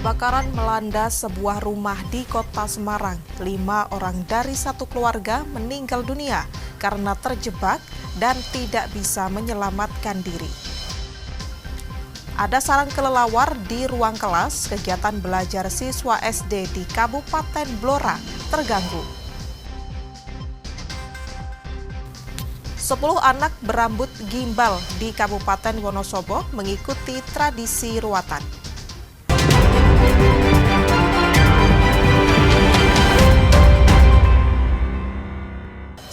Kebakaran melanda sebuah rumah di Kota Semarang. 5 orang dari satu keluarga meninggal dunia karena terjebak dan tidak bisa menyelamatkan diri. Ada sarang kelelawar di ruang kelas, kegiatan belajar siswa SD di Kabupaten Blora terganggu. 10 anak berambut gimbal di Kabupaten Wonosobo mengikuti tradisi ruatan.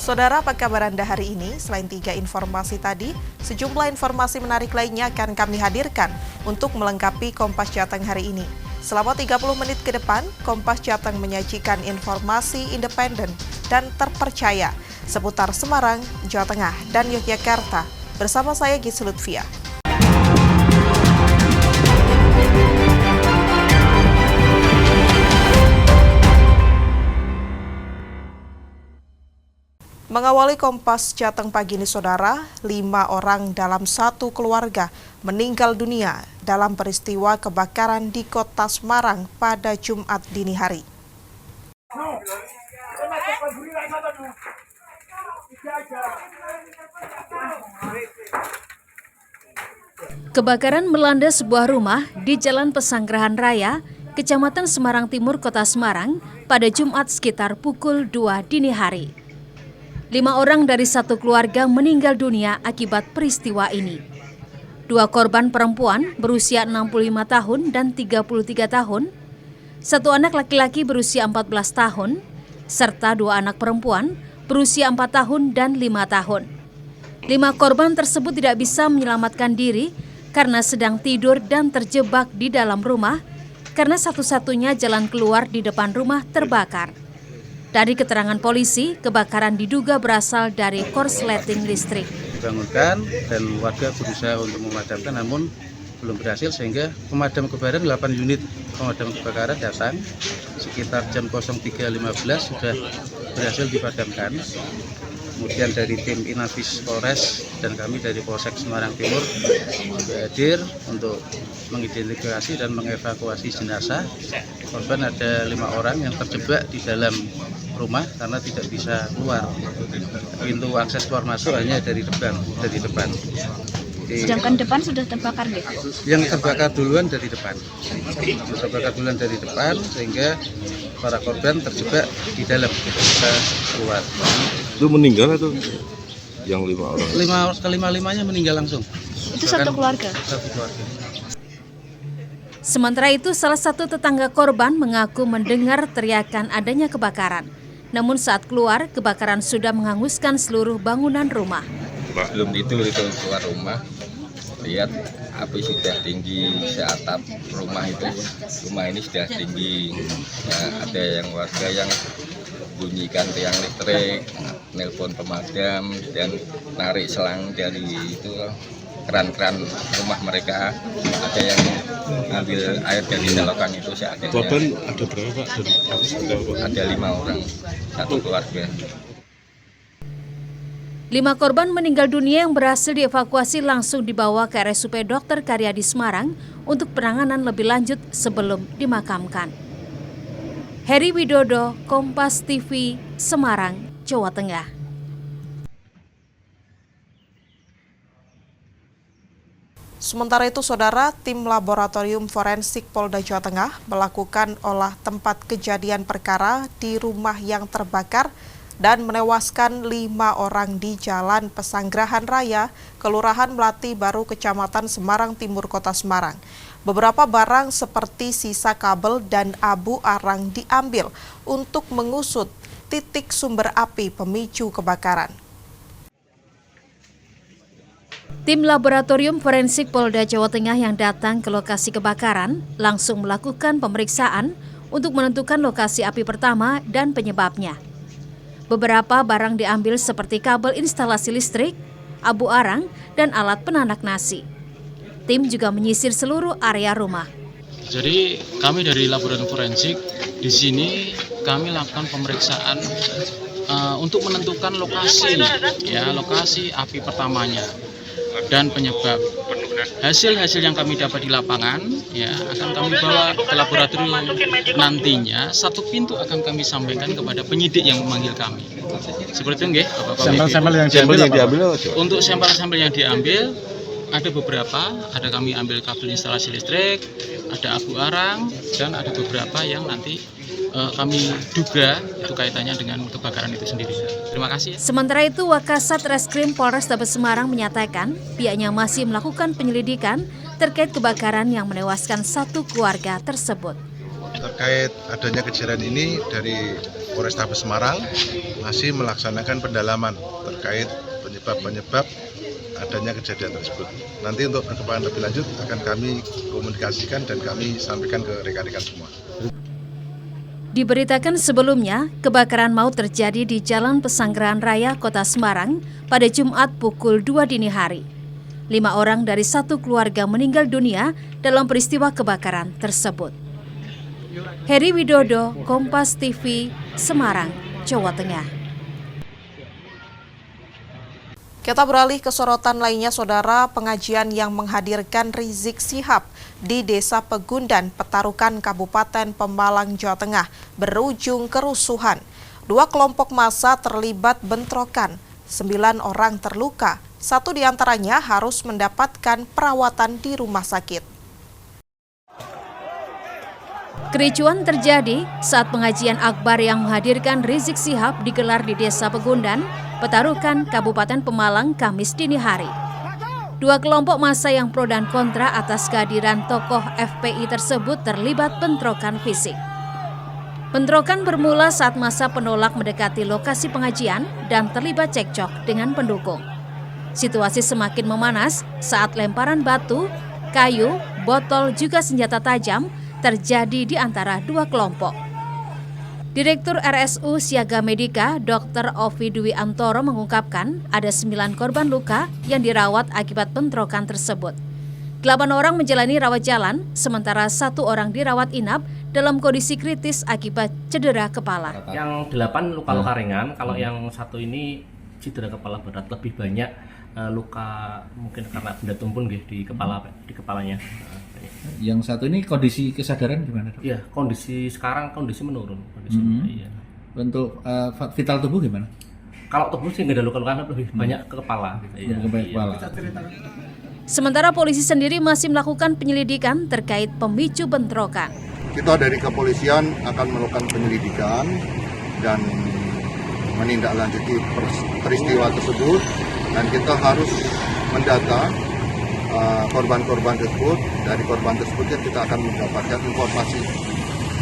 Saudara, apa kabar Anda hari ini? Selain 3 informasi tadi, sejumlah informasi menarik lainnya akan kami hadirkan untuk melengkapi Kompas Jateng hari ini. Selama 30 menit ke depan, Kompas Jateng menyajikan informasi independen dan terpercaya seputar Semarang, Jawa Tengah, dan Yogyakarta. Bersama saya Gisel Lutfia. Mengawali Kompas Jateng pagi ini, Saudara, 5 orang dalam satu keluarga meninggal dunia dalam peristiwa kebakaran di Kota Semarang pada Jumat dini hari. Kebakaran melanda sebuah rumah di Jalan Pesanggerahan Raya, Kecamatan Semarang Timur, Kota Semarang pada Jumat sekitar pukul 2 dini hari. 5 orang dari satu keluarga meninggal dunia akibat peristiwa ini. 2 korban perempuan berusia 65 tahun dan 33 tahun, 1 anak laki-laki berusia 14 tahun, serta 2 anak perempuan berusia 4 tahun dan 5 tahun. 5 korban tersebut tidak bisa menyelamatkan diri karena sedang tidur dan terjebak di dalam rumah karena satu-satunya jalan keluar di depan rumah terbakar. Dari keterangan polisi, kebakaran diduga berasal dari korsleting listrik. Dibangunkan dan warga berusaha untuk memadamkan, namun belum berhasil sehingga pemadam kebakaran 8 unit pemadam kebakaran datang sekitar jam 03.15 sudah berhasil dipadamkan. Kemudian dari tim Inafis Polres dan kami dari Polsek Semarang Timur juga hadir untuk mengidentifikasi dan mengevakuasi jenazah. Korban ada 5 orang yang terjebak di dalam rumah karena tidak bisa keluar. Pintu akses keluar masuk hanya dari depan. Sedangkan depan sudah terbakar, nggih? Yang terbakar duluan dari depan. Sehingga para korban terjebak di dalam, tidak bisa keluar. Itu meninggal atau yang 5 orang? Kelima-limanya meninggal langsung. Itu satu keluarga? Satu keluarga. Sementara itu, salah satu tetangga korban mengaku mendengar teriakan adanya kebakaran. Namun saat keluar, kebakaran sudah menghanguskan seluruh bangunan rumah. Belum tidur itu keluar rumah, lihat api sudah tinggi seatap rumah itu. Rumah ini sudah tinggi. Nah, ada yang warga yang bunyikan tiang listrik, nelpon pemadam dan narik selang dari itu keran-keran rumah mereka. Ada yang ngambil air dari selokan itu seadanya. Korban ada berapa, Pak? Ada 5 orang, satu keluarga. 5 korban meninggal dunia yang berhasil dievakuasi langsung dibawa ke RSUP Dr. Karyadi Semarang untuk penanganan lebih lanjut sebelum dimakamkan. Heri Widodo, Kompas TV, Semarang, Jawa Tengah. Sementara itu, Saudara, tim Laboratorium Forensik Polda Jawa Tengah melakukan olah tempat kejadian perkara di rumah yang terbakar dan menewaskan 5 orang di Jalan Pesanggerahan Raya, Kelurahan Melati Baru, Kecamatan Semarang Timur, Kota Semarang. Beberapa barang seperti sisa kabel dan abu arang diambil untuk mengusut titik sumber api pemicu kebakaran. Tim Laboratorium Forensik Polda Jawa Tengah yang datang ke lokasi kebakaran langsung melakukan pemeriksaan untuk menentukan lokasi api pertama dan penyebabnya. Beberapa barang diambil seperti kabel instalasi listrik, abu arang, dan alat penanak nasi. Tim juga menyisir seluruh area rumah. Jadi kami dari Laboratorium Forensik di sini kami lakukan pemeriksaan untuk menentukan lokasi api pertamanya dan penyebab. hasil-hasil yang kami dapat di lapangan ya akan kami bawa ke laboratorium. Nantinya satu pintu akan kami sampaikan kepada penyidik yang memanggil kami. Seperti itu nggih, Bapak-Bapak. Sampel yang diambil apa? Untuk sampel-sampel yang diambil ada beberapa, ada kami ambil kabel instalasi listrik, ada abu arang, dan ada beberapa yang nanti kami duga itu kaitannya dengan kebakaran itu sendiri. Terima kasih. Sementara itu, Wakasat Reskrim Polrestabes Semarang menyatakan pihaknya masih melakukan penyelidikan terkait kebakaran yang menewaskan satu keluarga tersebut. Terkait adanya kejadian ini dari Polrestabes Semarang masih melaksanakan pendalaman terkait penyebab adanya kejadian tersebut. Nanti untuk perkembangan lebih lanjut akan kami komunikasikan dan kami sampaikan ke rekan-rekan semua. Diberitakan sebelumnya, kebakaran maut terjadi di Jalan Pesanggerahan Raya, Kota Semarang pada Jumat pukul 2 dini hari. 5 orang dari satu keluarga meninggal dunia dalam peristiwa kebakaran tersebut. Heri Widodo, Kompas TV, Semarang, Jawa Tengah. Kita beralih ke sorotan lainnya, Saudara. Pengajian yang menghadirkan Rizik Syihab di Desa Pegundan, Petarukan, Kabupaten Pemalang, Jawa Tengah berujung kerusuhan. 2 kelompok massa terlibat bentrokan, 9 orang terluka, 1 diantaranya harus mendapatkan perawatan di rumah sakit. Kericuan terjadi saat pengajian akbar yang menghadirkan Rizik Syihab digelar di Desa Pegundan, Petarukan, Kabupaten Pemalang, Kamis dini hari. 2 kelompok massa yang pro dan kontra atas kehadiran tokoh FPI tersebut terlibat bentrokan fisik. Bentrokan bermula saat massa penolak mendekati lokasi pengajian dan terlibat cekcok dengan pendukung. Situasi semakin memanas saat lemparan batu, kayu, botol juga senjata tajam terjadi di antara 2 kelompok. Direktur RSU Siaga Medika, Dr. Ovi Dwi Antoro mengungkapkan ada 9 korban luka yang dirawat akibat bentrokan tersebut. 8 orang menjalani rawat jalan, sementara 1 orang dirawat inap dalam kondisi kritis akibat cedera kepala. Yang 8 luka-luka ringan, kalau yang 1 ini cedera kepala berat, lebih banyak luka mungkin karena benda tumpul di kepalanya. Yang 1 ini kondisi kesadaran gimana, Dok? Iya, sekarang kondisi menurun. Iya. Untuk vital tubuh gimana? Kalau tubuh sih nggak ada luka-luka, lebih banyak ke kepala. Iya. Kepala. Sementara polisi sendiri masih melakukan penyelidikan terkait pemicu bentrokan. Kita dari kepolisian akan melakukan penyelidikan dan menindaklanjuti peristiwa tersebut, dan kita harus mendata korban-korban tersebut. Dari korban tersebut kita akan mendapatkan informasi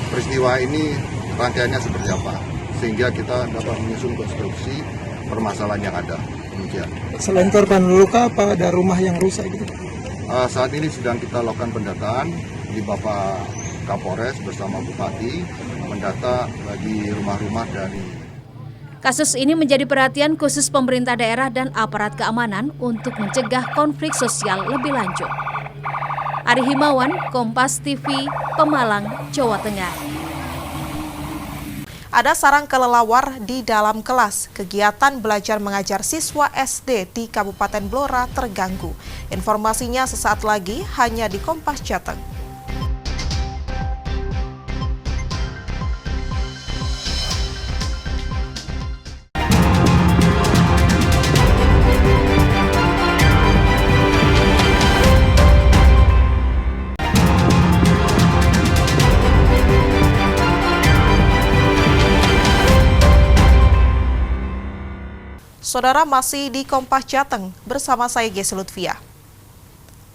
peristiwa ini rangkaiannya seperti apa, sehingga kita dapat menyusun konstruksi permasalahan yang ada. Demikian. Selain korban luka, apa ada rumah yang rusak gitu? Saat ini sedang kita lakukan pendataan di Bapak Kapolres bersama Bupati, mendata bagi rumah-rumah dari. Kasus ini menjadi perhatian khusus pemerintah daerah dan aparat keamanan untuk mencegah konflik sosial lebih lanjut. Ari Himawan, Kompas TV, Pemalang, Jawa Tengah. Ada sarang kelelawar di dalam kelas. Kegiatan belajar mengajar siswa SD di Kabupaten Blora terganggu. Informasinya sesaat lagi hanya di Kompas Jateng. Saudara, masih di Kompas Jateng bersama saya Ges Lutfia.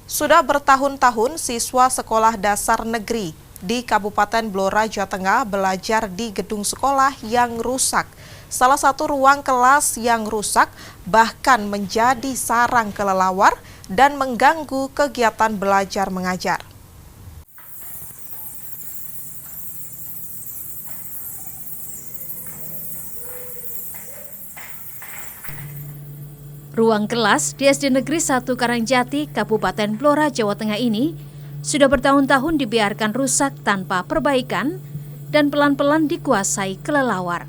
Sudah bertahun-tahun siswa sekolah dasar negeri di Kabupaten Blora, Jawa Tengah belajar di gedung sekolah yang rusak. Salah satu ruang kelas yang rusak bahkan menjadi sarang kelelawar dan mengganggu kegiatan belajar mengajar. Ruang kelas di SD Negeri 1 Karangjati, Kabupaten Blora, Jawa Tengah ini sudah bertahun-tahun dibiarkan rusak tanpa perbaikan dan pelan-pelan dikuasai kelelawar.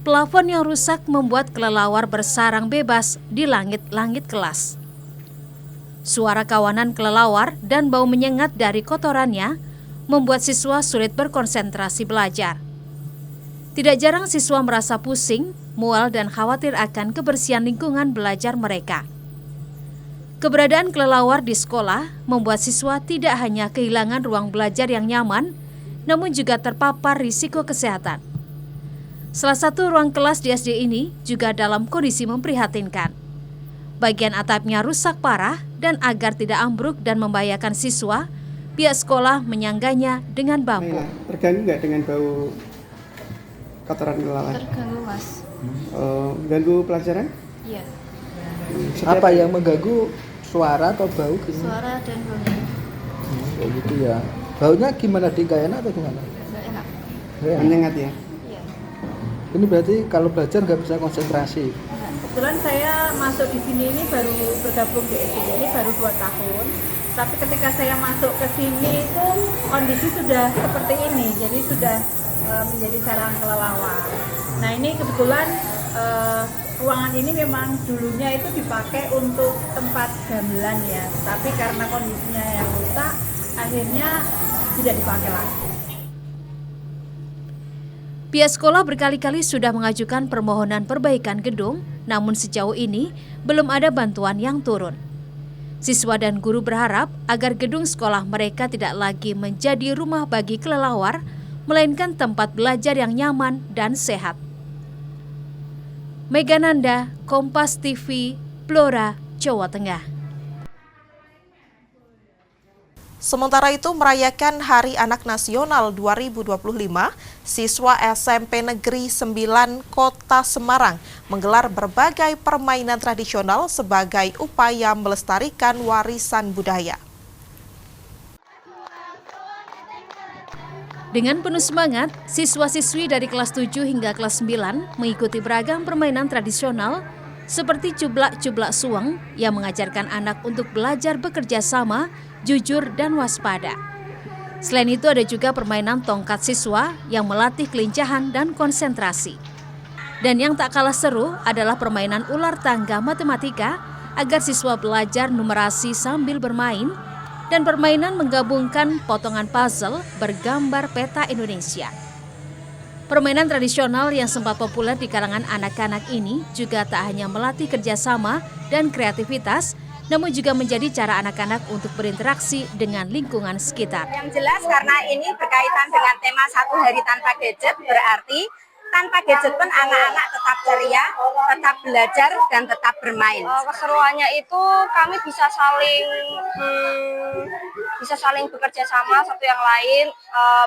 Plafon yang rusak membuat kelelawar bersarang bebas di langit-langit kelas. Suara kawanan kelelawar dan bau menyengat dari kotorannya membuat siswa sulit berkonsentrasi belajar. Tidak jarang siswa merasa pusing, mual, dan khawatir akan kebersihan lingkungan belajar mereka. Keberadaan kelelawar di sekolah membuat siswa tidak hanya kehilangan ruang belajar yang nyaman, namun juga terpapar risiko kesehatan. Salah satu ruang kelas di SD ini juga dalam kondisi memprihatinkan. Bagian atapnya rusak parah dan agar tidak ambruk dan membahayakan siswa, pihak sekolah menyangganya dengan bambu. Terganggu nggak dengan bau kotoran kelelawar? Terganggu, Mas. Ganggu pelajaran? Iya. Apa yang mengganggu, suara atau bau? Suara dan baunya. Kayak gitu ya. Baunya gimana? Nggak enak atau gimana? Nggak enak. Menyengat ya? Iya. Ini berarti kalau belajar nggak bisa konsentrasi? Kebetulan saya masuk di sini ini baru bergabung di SD ini baru 2 tahun. Tapi ketika saya masuk ke sini itu kondisi sudah seperti ini, jadi sudah menjadi sarang kelelawar. Nah ini kebetulan ruangan ini memang dulunya itu dipakai untuk tempat gamelan ya, tapi karena kondisinya yang rusak, akhirnya tidak dipakai lagi. Pihak sekolah berkali-kali sudah mengajukan permohonan perbaikan gedung, namun sejauh ini belum ada bantuan yang turun. Siswa dan guru berharap agar gedung sekolah mereka tidak lagi menjadi rumah bagi kelelawar, melainkan tempat belajar yang nyaman dan sehat. Mega Nanda, Kompas TV, Blora, Jawa Tengah. Sementara itu, merayakan Hari Anak Nasional 2025, siswa SMP Negeri 9 Kota Semarang menggelar berbagai permainan tradisional sebagai upaya melestarikan warisan budaya. Dengan penuh semangat, siswa-siswi dari kelas 7 hingga kelas 9 mengikuti beragam permainan tradisional seperti cublak-cublak suweng yang mengajarkan anak untuk belajar bekerja sama, jujur, dan waspada. Selain itu ada juga permainan tongkat siswa yang melatih kelincahan dan konsentrasi. Dan yang tak kalah seru adalah permainan ular tangga matematika agar siswa belajar numerasi sambil bermain, dan permainan menggabungkan potongan puzzle bergambar peta Indonesia. Permainan tradisional yang sempat populer di kalangan anak-anak ini juga tak hanya melatih kerjasama dan kreativitas, namun juga menjadi cara anak-anak untuk berinteraksi dengan lingkungan sekitar. Yang jelas karena ini berkaitan dengan tema 1 hari tanpa gadget, berarti tanpa gadget pun anak-anak tetap ceria, tetap belajar, dan tetap bermain. Keseruannya itu kami bisa saling bekerja sama satu yang lain,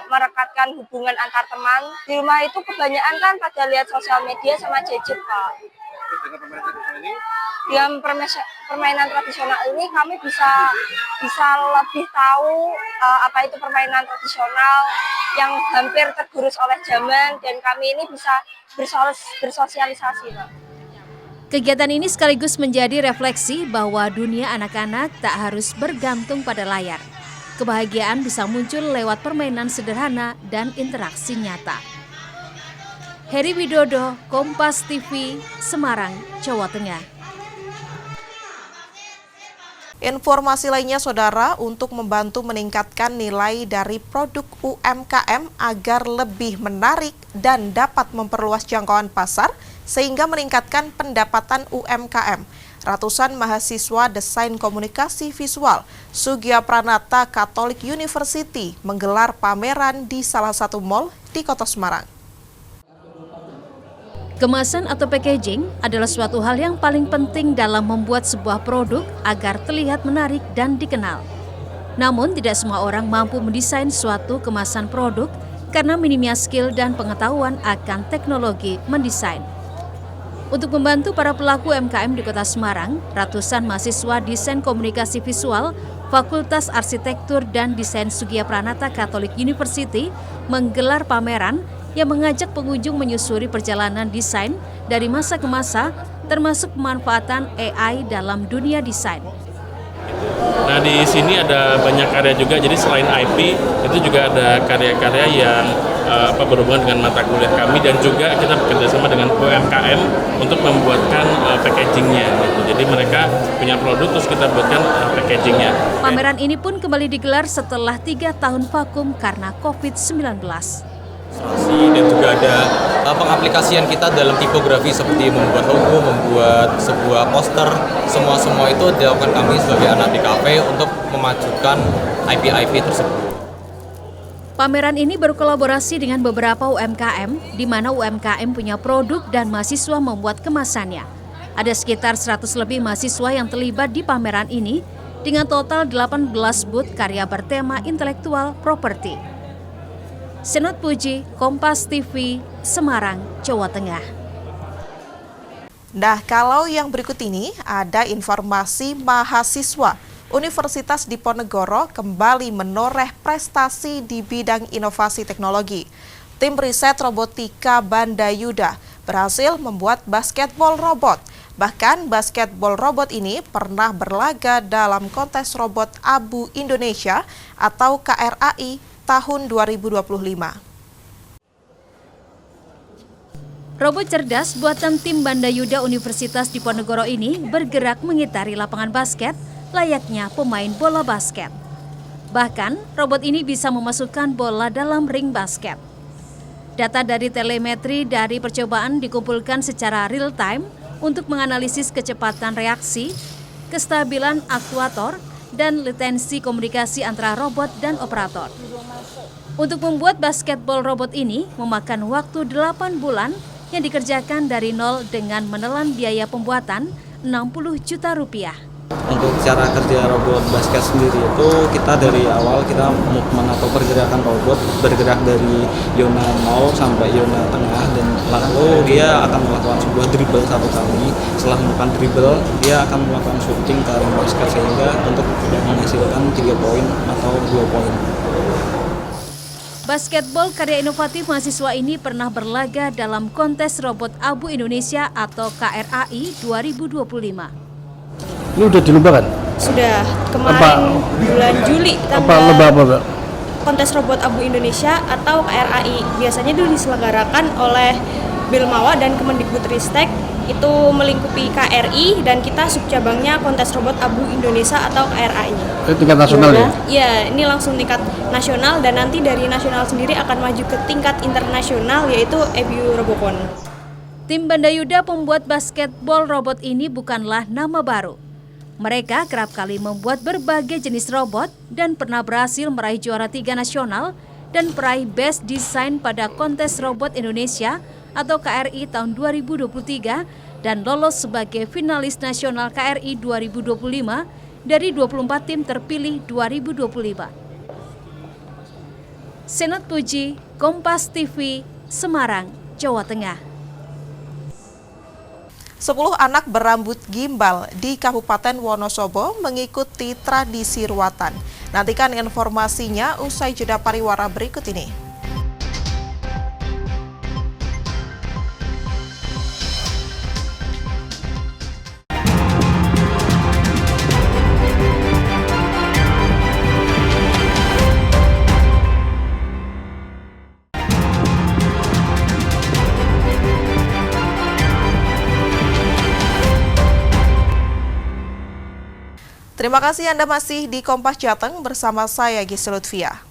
merekatkan hubungan antar teman. Di rumah itu kebanyakan kan pada lihat sosial media sama gadget, Pak. Dalam permainan tradisional ini kami bisa lebih tahu apa itu permainan tradisional yang hampir tergerus oleh zaman, dan kami ini bisa bersosialisasi, Pak. Kegiatan ini sekaligus menjadi refleksi bahwa dunia anak-anak tak harus bergantung pada layar. Kebahagiaan bisa muncul lewat permainan sederhana dan interaksi nyata. Heri Widodo, Kompas TV, Semarang, Jawa Tengah. Informasi lainnya, Saudara, untuk membantu meningkatkan nilai dari produk UMKM agar lebih menarik dan dapat memperluas jangkauan pasar sehingga meningkatkan pendapatan UMKM. Ratusan mahasiswa Desain Komunikasi Visual Sugya Pranata Catholic University menggelar pameran di salah satu mal di Kota Semarang. Kemasan atau packaging adalah suatu hal yang paling penting dalam membuat sebuah produk agar terlihat menarik dan dikenal. Namun tidak semua orang mampu mendesain suatu kemasan produk karena minimnya skill dan pengetahuan akan teknologi mendesain. Untuk membantu para pelaku UMKM di Kota Semarang, ratusan mahasiswa Desain Komunikasi Visual Fakultas Arsitektur dan Desain Sugya Pranata Catholic University menggelar pameran yang mengajak pengunjung menyusuri perjalanan desain dari masa ke masa, termasuk pemanfaatan AI dalam dunia desain. Nah, di sini ada banyak karya juga, jadi selain IP, itu juga ada karya-karya yang berhubungan dengan mata kuliah kami, dan juga kita bekerjasama dengan UMKM untuk membuatkan packagingnya gitu. Jadi mereka punya produk terus kita buatkan packagingnya. Pameran ini pun kembali digelar setelah 3 tahun vakum karena COVID-19. Dan juga ada pengaplikasian kita dalam tipografi seperti membuat logo, membuat sebuah poster, semua itu dilakukan kami sebagai anak DKV untuk memajukan IP tersebut. Pameran ini berkolaborasi dengan beberapa UMKM, di mana UMKM punya produk dan mahasiswa membuat kemasannya. Ada sekitar 100 lebih mahasiswa yang terlibat di pameran ini, dengan total 18 booth karya bertema intelektual properti. Senot Puji, Kompas TV, Semarang, Jawa Tengah. Nah, kalau yang berikut ini ada informasi mahasiswa Universitas Diponegoro kembali menoreh prestasi di bidang inovasi teknologi. Tim riset robotika Bandayuda berhasil membuat basketball robot. Bahkan basketball robot ini pernah berlaga dalam kontes robot Abu Indonesia atau KRAI tahun 2025. Robot cerdas buatan tim Bandayuda Universitas Diponegoro ini bergerak mengitari lapangan basket layaknya pemain bola basket. Bahkan, robot ini bisa memasukkan bola dalam ring basket. Data dari telemetri dari percobaan dikumpulkan secara real time untuk menganalisis kecepatan reaksi, kestabilan aktuator, dan latensi komunikasi antara robot dan operator. Untuk membuat basketball robot ini memakan waktu 8 bulan yang dikerjakan dari nol dengan menelan biaya pembuatan 60 juta rupiah. Untuk cara kerja robot basket sendiri itu kita dari awal kita movement atau pergerakan robot bergerak dari zona 0 sampai zona tengah, dan lalu dia akan melakukan sebuah dribble satu kali. Setelah melakukan dribble, dia akan melakukan shooting ke ring basket sehingga untuk menghasilkan 3 poin atau 2 poin. Basketball karya inovatif mahasiswa ini pernah berlaga dalam kontes robot Abu Indonesia atau KRAI 2025. Ini udah dilombakan? Sudah, kemarin bulan Juli lomba apa? Kontes robot Abu Indonesia atau KRAI. Biasanya itu diselenggarakan oleh Bilmawa dan Kemendikbudristek, itu melingkupi KRI, dan kita subcabangnya kontes robot Abu Indonesia atau KRAI. Tingkat nasional ya? Iya, ini langsung tingkat nasional, dan nanti dari nasional sendiri akan maju ke tingkat internasional, yaitu EBU Robocon. Tim Bandayuda pembuat basketball robot ini bukanlah nama baru. Mereka kerap kali membuat berbagai jenis robot dan pernah berhasil meraih juara 3 nasional dan peraih Best Design pada Kontes Robot Indonesia atau KRI tahun 2023 dan lolos sebagai finalis nasional KRI 2025 dari 24 tim terpilih 2025. Senot Puji, Kompas TV, Semarang, Jawa Tengah. 10 anak berambut gimbal di Kabupaten Wonosobo mengikuti tradisi ruatan. Nantikan informasinya usai jeda pariwara berikut ini. Terima kasih Anda masih di Kompas Jateng bersama saya Gisy Lutfia.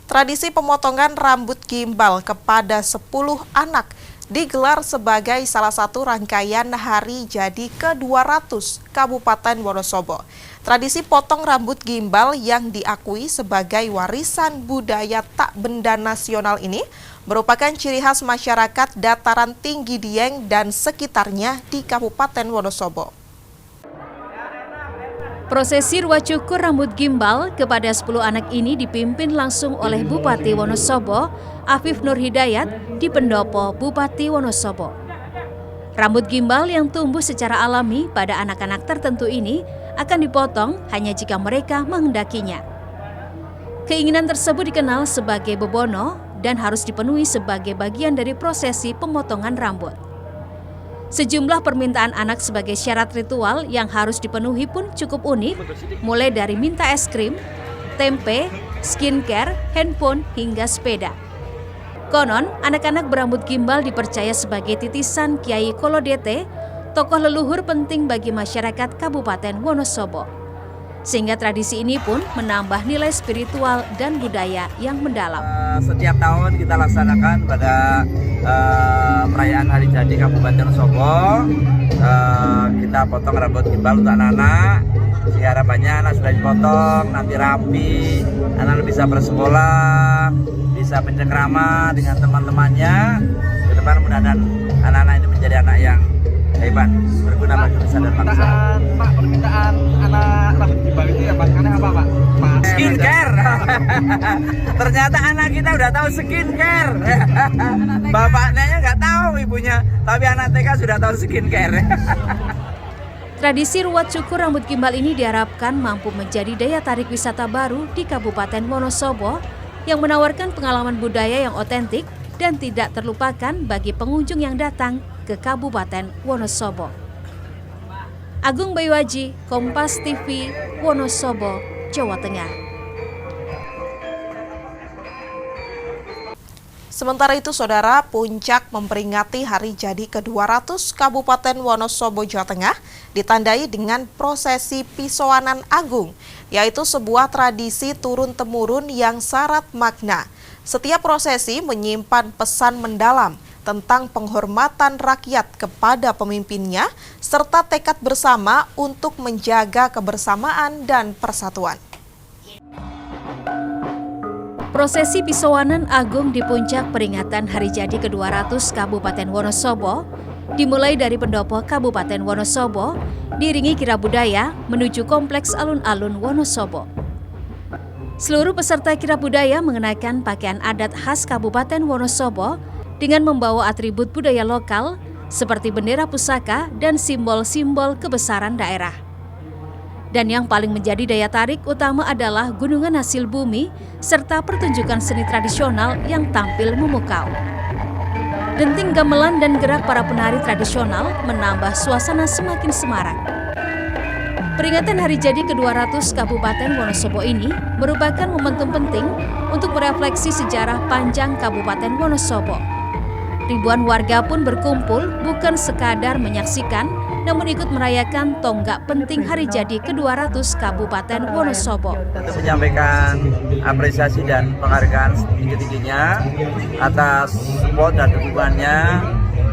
Tradisi pemotongan rambut gimbal kepada 10 anak digelar sebagai salah satu rangkaian hari jadi ke-200 Kabupaten Wonosobo. Tradisi potong rambut gimbal yang diakui sebagai warisan budaya tak benda nasional ini merupakan ciri khas masyarakat dataran tinggi Dieng dan sekitarnya di Kabupaten Wonosobo. Prosesi ruat cukur rambut gimbal kepada 10 anak ini dipimpin langsung oleh Bupati Wonosobo, Afif Nur Hidayat, di pendopo Bupati Wonosobo. Rambut gimbal yang tumbuh secara alami pada anak-anak tertentu ini akan dipotong hanya jika mereka menghendakinya. Keinginan tersebut dikenal sebagai bebono dan harus dipenuhi sebagai bagian dari prosesi pemotongan rambut. Sejumlah permintaan anak sebagai syarat ritual yang harus dipenuhi pun cukup unik, mulai dari minta es krim, tempe, skincare, handphone, hingga sepeda. Konon, anak-anak berambut gimbal dipercaya sebagai titisan Kiai Kolodete, tokoh leluhur penting bagi masyarakat Kabupaten Wonosobo. Sehingga tradisi ini pun menambah nilai spiritual dan budaya yang mendalam. Setiap tahun kita laksanakan pada perayaan Hari Jadi Kabupaten Wonosobo, kita potong rambut gimbal untuk anak-anak. Sehingga harapannya anak sudah dipotong, nanti rapi, anak bisa bersekolah, bisa bercengkrama dengan teman-temannya. Ke depan mudah-mudahan anak-anak ini menjadi anak yang hebat, berguna bagi nusa dan bangsa. Pak, permintaan anak rambut gimbal itu ya bahannya apa, Pak? Skincare. Ternyata anak kita udah tahu skincare. Bapaknya nggak tahu, ibunya, tapi anak TK sudah tahu skincare. Tradisi ruat cukur rambut gimbal ini diharapkan mampu menjadi daya tarik wisata baru di Kabupaten Wonosobo yang menawarkan pengalaman budaya yang otentik dan tidak terlupakan bagi pengunjung yang datang ke Kabupaten Wonosobo. Agung Bayuaji, Kompas TV, Wonosobo, Jawa Tengah. Sementara itu, Saudara, Puncak memperingati Hari Jadi ke-200 Kabupaten Wonosobo, Jawa Tengah ditandai dengan prosesi Pisowanan Agung, yaitu sebuah tradisi turun-temurun yang syarat makna. Setiap prosesi menyimpan pesan mendalam tentang penghormatan rakyat kepada pemimpinnya, serta tekad bersama untuk menjaga kebersamaan dan persatuan. Prosesi Pisowanan Agung di puncak peringatan Hari Jadi ke-200 Kabupaten Wonosobo dimulai dari pendopo Kabupaten Wonosobo, diiringi kirab budaya menuju Kompleks Alun-Alun Wonosobo. Seluruh peserta kirab budaya mengenakan pakaian adat khas Kabupaten Wonosobo dengan membawa atribut budaya lokal seperti bendera pusaka dan simbol-simbol kebesaran daerah. Dan yang paling menjadi daya tarik utama adalah gunungan hasil bumi serta pertunjukan seni tradisional yang tampil memukau. Denting gamelan dan gerak para penari tradisional menambah suasana semakin semarak. Peringatan Hari Jadi ke-200 Kabupaten Wonosobo ini merupakan momentum penting untuk merefleksi sejarah panjang Kabupaten Wonosobo. Ribuan warga pun berkumpul bukan sekadar menyaksikan, namun ikut merayakan tonggak penting Hari Jadi ke-200 Kabupaten Wonosobo. Menyampaikan apresiasi dan penghargaan setinggi-tingginya atas support dan dukungannya,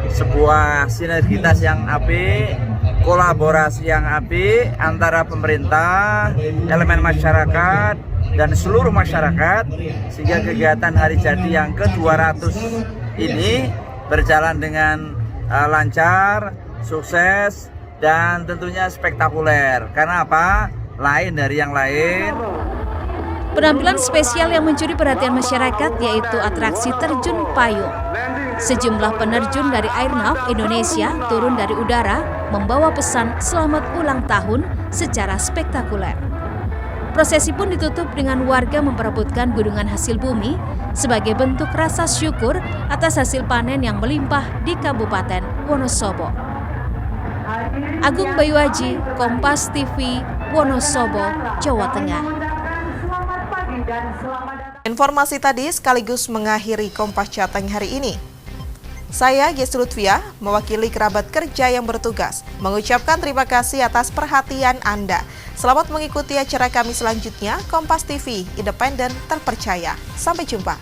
sebuah sinergitas yang apik, kolaborasi yang apik antara pemerintah, elemen masyarakat, dan seluruh masyarakat, sehingga kegiatan Hari Jadi yang ke-200 ini berjalan dengan lancar, sukses, dan tentunya spektakuler. Karena apa? Lain dari yang lain. Penampilan spesial yang mencuri perhatian masyarakat yaitu atraksi terjun payung. Sejumlah penerjun dari Airnav Indonesia turun dari udara membawa pesan selamat ulang tahun secara spektakuler. Prosesi pun ditutup dengan warga memperebutkan gunungan hasil bumi sebagai bentuk rasa syukur atas hasil panen yang melimpah di Kabupaten Wonosobo. Agung Bayuaji, Kompas TV, Wonosobo, Jawa Tengah. Informasi tadi sekaligus mengakhiri Kompas Jateng hari ini. Saya Ges Lutfia, mewakili kerabat kerja yang bertugas, mengucapkan terima kasih atas perhatian Anda. Selamat mengikuti acara kami selanjutnya, Kompas TV, independen, terpercaya. Sampai jumpa.